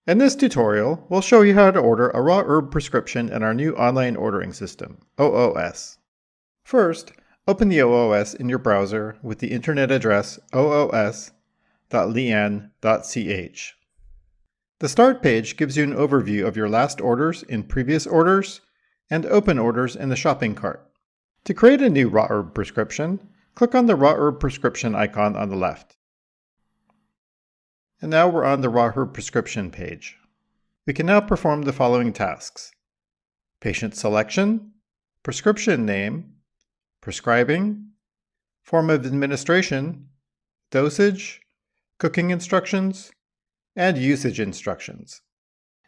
In this tutorial, we'll show you how to order a raw herb prescription in our new online ordering system, OOS. First, open the OOS in your browser with the internet address oos.lian.ch. The Start page gives you an overview of your last orders in previous orders and open orders in the shopping cart. To create a new raw herb prescription, click on the raw herb prescription icon on the left. And now we're on the raw herb prescription page. We can now perform the following tasks: patient selection, prescription name, prescribing, form of administration, dosage, cooking instructions, and usage instructions.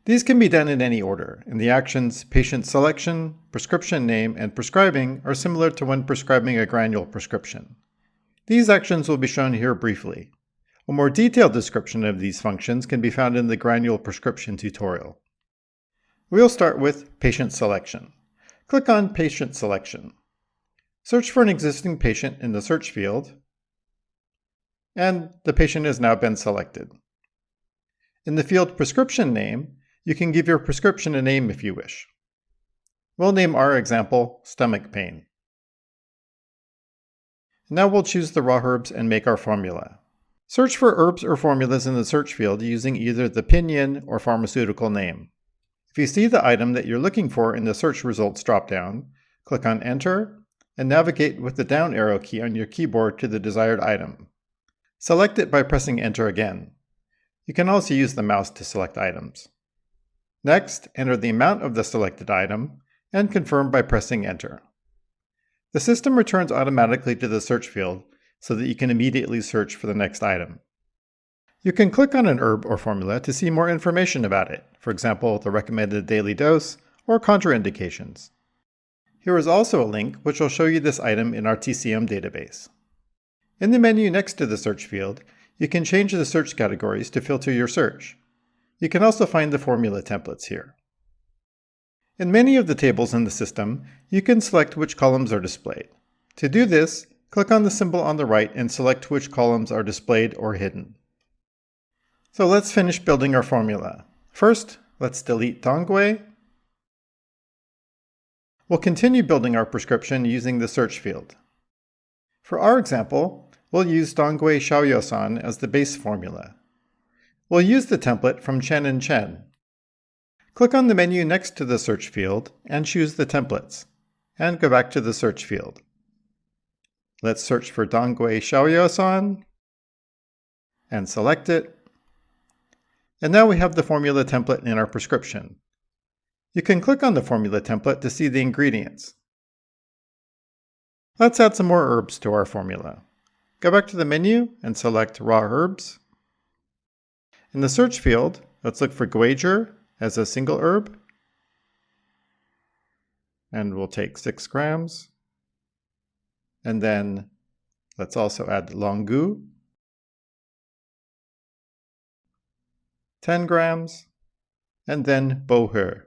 These can be done in any order, and the actions patient selection, prescription name, and prescribing are similar to when prescribing a granule prescription. These actions will be shown here briefly. A more detailed description of these functions can be found in the granule prescription tutorial. We'll start with patient selection. Click on Patient Selection. Search for an existing patient in the search field, and the patient has now been selected. In the field Prescription Name, you can give your prescription a name if you wish. We'll name our example Stomach Pain. Now we'll choose the raw herbs and make our formula. Search for herbs or formulas in the search field using either the pinyin or pharmaceutical name. If you see the item that you're looking for in the search results dropdown, click on Enter and navigate with the down arrow key on your keyboard to the desired item. Select it by pressing Enter again. You can also use the mouse to select items. Next, enter the amount of the selected item and confirm by pressing Enter. The system returns automatically to the search field so that you can immediately search for the next item. You can click on an herb or formula to see more information about it, for example, the recommended daily dose or contraindications. Here is also a link which will show you this item in our TCM database. In the menu next to the search field, you can change the search categories to filter your search. You can also find the formula templates here. In many of the tables in the system, you can select which columns are displayed. To do this, click on the symbol on the right and select which columns are displayed or hidden. So let's finish building our formula. First, let's delete Dongui. We'll continue building our prescription using the search field. For our example, we'll use Dongui Xiaoyousan as the base formula. We'll use the template from Chen and Chen. Click on the menu next to the search field and choose the templates, and go back to the search field. Let's search for Dongui Xiaoyousan and select it. And now we have the formula template in our prescription. You can click on the formula template to see the ingredients. Let's add some more herbs to our formula. Go back to the menu and select Raw Herbs. In the search field, let's look for Guager as a single herb. And we'll take 6 grams. And then let's also add Longu, 10 grams, and then Bohe,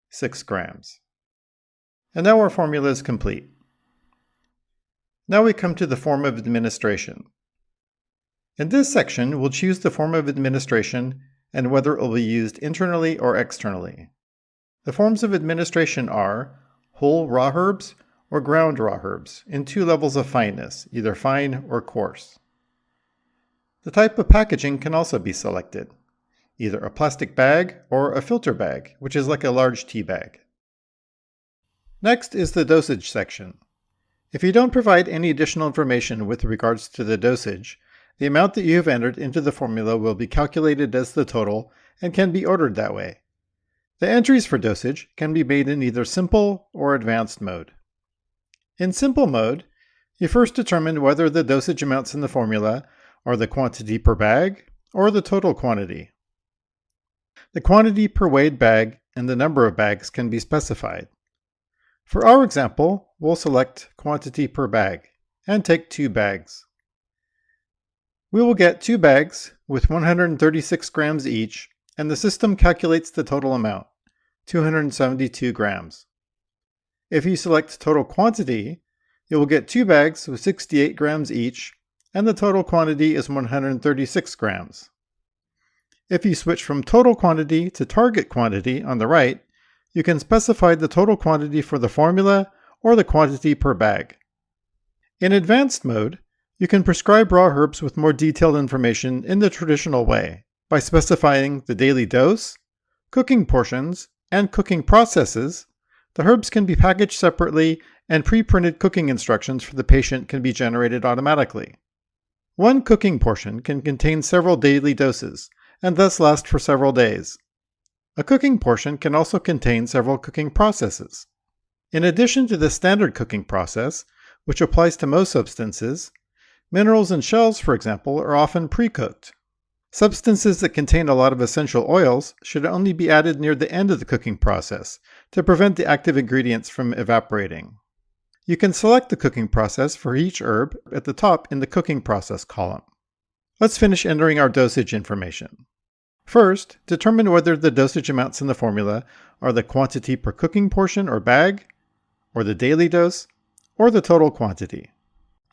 6 grams. And now our formula is complete. Now we come to the form of administration. In this section, we'll choose the form of administration and whether it will be used internally or externally. The forms of administration are whole raw herbs or ground raw herbs in 2 levels of fineness, either fine or coarse. The type of packaging can also be selected, either a plastic bag or a filter bag, which is like a large tea bag. Next is the dosage section. If you don't provide any additional information with regards to the dosage, the amount that you have entered into the formula will be calculated as the total and can be ordered that way. The entries for dosage can be made in either simple or advanced mode. In simple mode, you first determine whether the dosage amounts in the formula are the quantity per bag or the total quantity. The quantity per weighed bag and the number of bags can be specified. For our example, we'll select quantity per bag and take 2 bags. We will get 2 bags with 136 grams each, and the system calculates the total amount, 272 grams. If you select total quantity, you will get 2 bags with 68 grams each, and the total quantity is 136 grams. If you switch from total quantity to target quantity on the right, you can specify the total quantity for the formula or the quantity per bag. In advanced mode, you can prescribe raw herbs with more detailed information in the traditional way by specifying the daily dose, cooking portions, and cooking processes. The herbs can be packaged separately, and pre-printed cooking instructions for the patient can be generated automatically. One cooking portion can contain several daily doses, and thus last for several days. A cooking portion can also contain several cooking processes. In addition to the standard cooking process, which applies to most substances, minerals and shells, for example, are often pre-cooked. Substances that contain a lot of essential oils should only be added near the end of the cooking process to prevent the active ingredients from evaporating. You can select the cooking process for each herb at the top in the cooking process column. Let's finish entering our dosage information. First, determine whether the dosage amounts in the formula are the quantity per cooking portion or bag, or the daily dose, or the total quantity.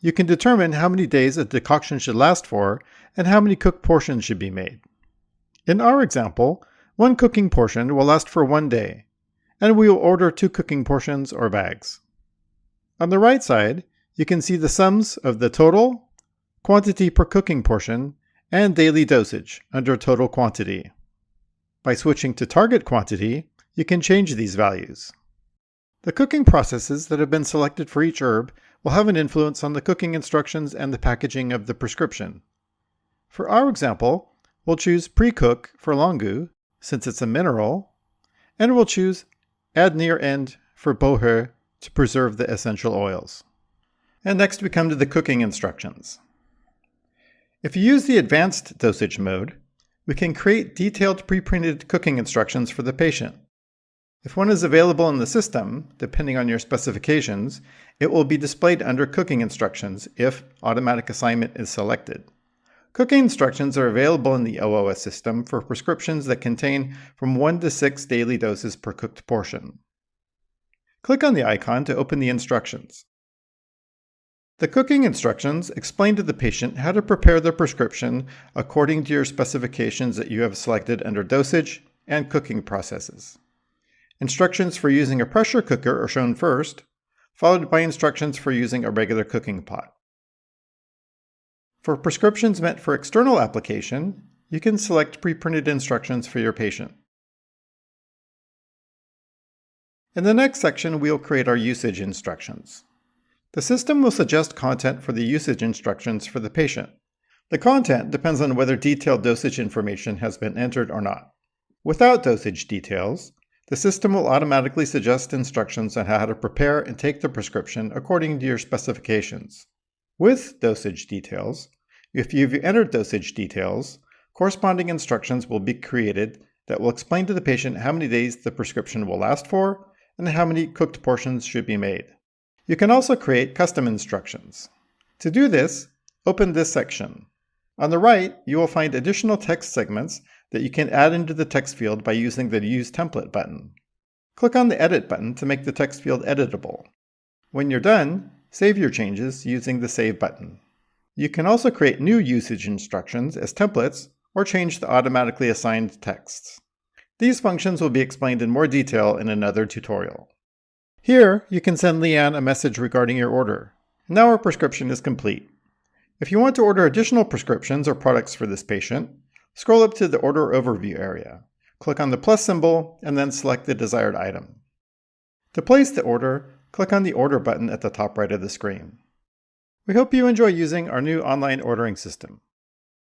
You can determine how many days a decoction should last for and how many cooked portions should be made. In our example, one cooking portion will last for 1 day, and we will order 2 cooking portions or bags. On the right side, you can see the sums of the total, quantity per cooking portion, and daily dosage under total quantity. By switching to target quantity, you can change these values. The cooking processes that have been selected for each herb will have an influence on the cooking instructions and the packaging of the prescription. For our example, we'll choose pre-cook for longu, since it's a mineral, and we'll choose add near end for boher to preserve the essential oils. And next we come to the cooking instructions. If you use the advanced dosage mode, we can create detailed pre-printed cooking instructions for the patient. If one is available in the system, depending on your specifications, it will be displayed under Cooking Instructions if Automatic Assignment is selected. Cooking instructions are available in the OOS system for prescriptions that contain from 1 to 6 daily doses per cooked portion. Click on the icon to open the instructions. The cooking instructions explain to the patient how to prepare the prescription according to your specifications that you have selected under Dosage and Cooking Processes. Instructions for using a pressure cooker are shown first, followed by instructions for using a regular cooking pot. For prescriptions meant for external application, you can select pre-printed instructions for your patient. In the next section, we'll create our usage instructions. The system will suggest content for the usage instructions for the patient. The content depends on whether detailed dosage information has been entered or not. Without dosage details, the system will automatically suggest instructions on how to prepare and take the prescription according to your specifications. With dosage details, if you've entered dosage details, corresponding instructions will be created that will explain to the patient how many days the prescription will last for and how many cooked portions should be made. You can also create custom instructions. To do this, open this section. On the right, you will find additional text segments that you can add into the text field by using the Use Template button. Click on the Edit button to make the text field editable. When you're done, save your changes using the Save button. You can also create new usage instructions as templates or change the automatically assigned texts. These functions will be explained in more detail in another tutorial. Here, you can send Leanne a message regarding your order. Now our prescription is complete. If you want to order additional prescriptions or products for this patient, scroll up to the Order Overview area. Click on the plus symbol and then select the desired item. To place the order, click on the Order button at the top right of the screen. We hope you enjoy using our new online ordering system.